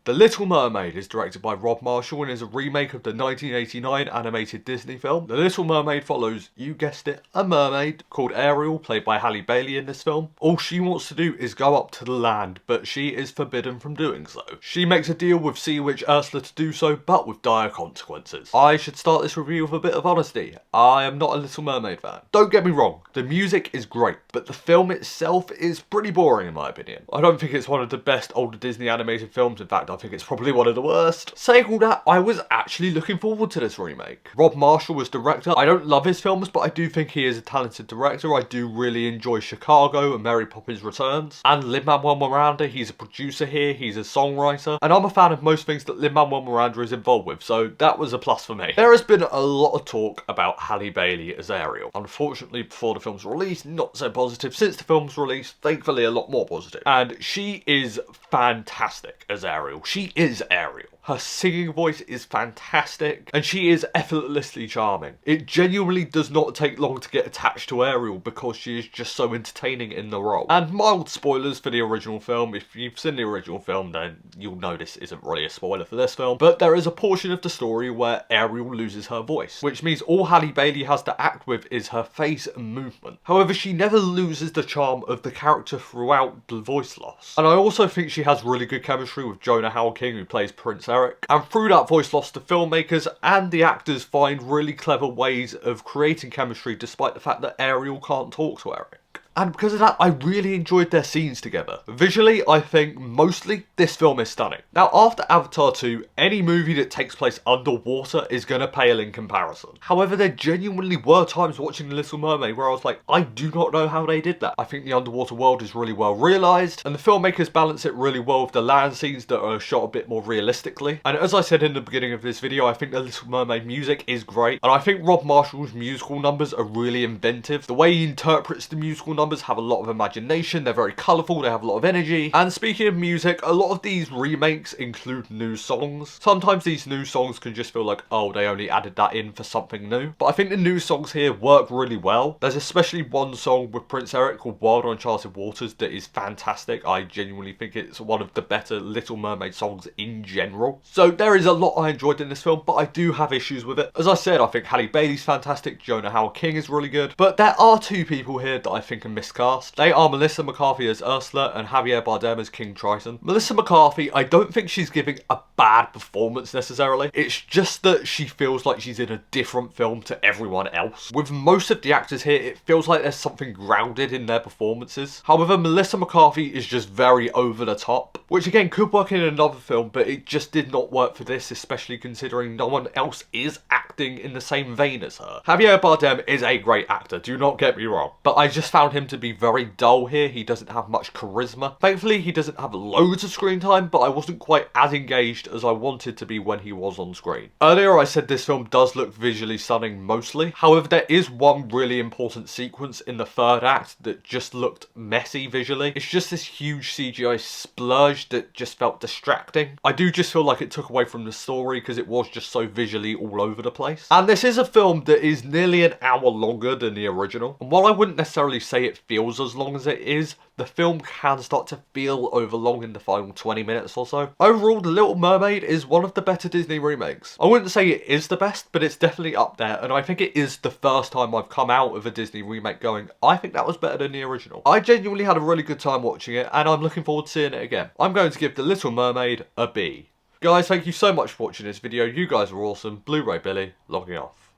The Little Mermaid is directed by Rob Marshall and is a remake of the 1989 animated Disney film. The Little Mermaid follows, you guessed it, a mermaid called Ariel, played by Halle Bailey in this film. All she wants to do is go up to the land, but she is forbidden from doing so. She makes a deal with Sea Witch Ursula to do so, but with dire consequences. I should start this review with a bit of honesty. I am not a Little Mermaid fan. Don't get me wrong, the music is great, but the film itself is pretty boring in my opinion. I don't think it's one of the best older Disney animated films. In fact, I think it's probably one of the worst. Saying all that, I was actually looking forward to this remake. Rob Marshall was director. I don't love his films, but I do think he is a talented director. I do really enjoy Chicago and Mary Poppins Returns. And Lin-Manuel Miranda, he's a producer here, he's a songwriter. And I'm a fan of most things that Lin-Manuel Miranda is involved with, so that was a plus for me. There has been a lot of talk about Halle Bailey as Ariel. Unfortunately, before the film's release, not so positive. Since the film's release, thankfully a lot more positive. And she is fantastic as Ariel. She is Ariel. Her singing voice is fantastic, and she is effortlessly charming. It genuinely does not take long to get attached to Ariel because she is just so entertaining in the role. And mild spoilers for the original film. If you've seen the original film, then you'll know this isn't really a spoiler for this film. But there is a portion of the story where Ariel loses her voice, which means all Halle Bailey has to act with is her face and movement. However, she never loses the charm of the character throughout the voice loss. And I also think she has really good chemistry with Jonah Hauer-King, who plays Prince Eric. And through that voice loss, the filmmakers and the actors find really clever ways of creating chemistry despite the fact that Ariel can't talk to Eric. And because of that, I really enjoyed their scenes together. Visually, I think mostly this film is stunning. Now, after Avatar 2, any movie that takes place underwater is going to pale in comparison. However, there genuinely were times watching The Little Mermaid where I was like, I do not know how they did that. I think the underwater world is really well realised, and the filmmakers balance it really well with the land scenes that are shot a bit more realistically. And as I said in the beginning of this video, I think The Little Mermaid music is great, and I think Rob Marshall's musical numbers are really inventive. The way he interprets the musical numbers have a lot of imagination, they're very colourful, they have a lot of energy. And speaking of music, a lot of these remakes include new songs. Sometimes these new songs can just feel like, oh, they only added that in for something new. But I think the new songs here work really well. There's especially one song with Prince Eric called Wild Uncharted Waters that is fantastic. I genuinely think it's one of the better Little Mermaid songs in general. So there is a lot I enjoyed in this film, but I do have issues with it. As I said, I think Halle Bailey's fantastic, Jonah Hauer-King is really good, but there are two people here that I think are miscast. They are Melissa McCarthy as Ursula and Javier Bardem as King Triton. Melissa McCarthy, I don't think she's giving a bad performance necessarily. It's just that she feels like she's in a different film to everyone else. With most of the actors here, it feels like there's something grounded in their performances. However, Melissa McCarthy is just very over the top, which again could work in another film, but it just did not work for this, especially considering no one else is acting in the same vein as her. Javier Bardem is a great actor, do not get me wrong, but I just found him to be very dull here. He doesn't have much charisma. Thankfully, he doesn't have loads of screen time, but I wasn't quite as engaged as I wanted to be when he was on screen. Earlier, I said this film does look visually stunning mostly. However, there is one really important sequence in the third act that just looked messy visually. It's just this huge CGI splurge that just felt distracting. I do just feel like it took away from the story because it was just so visually all over the place. And this is a film that is nearly an hour longer than the original. And while I wouldn't necessarily say it feels as long as it is, the film can start to feel overlong in the final 20 minutes or so. Overall, The Little Mermaid is one of the better Disney remakes. I wouldn't say it is the best, but it's definitely up there, and I think it is the first time I've come out of a Disney remake going, I think that was better than the original. I genuinely had a really good time watching it, and I'm looking forward to seeing it again. I'm going to give The Little Mermaid a B. Guys, thank you so much for watching this video. You guys are awesome. Blu-ray Billy, logging off.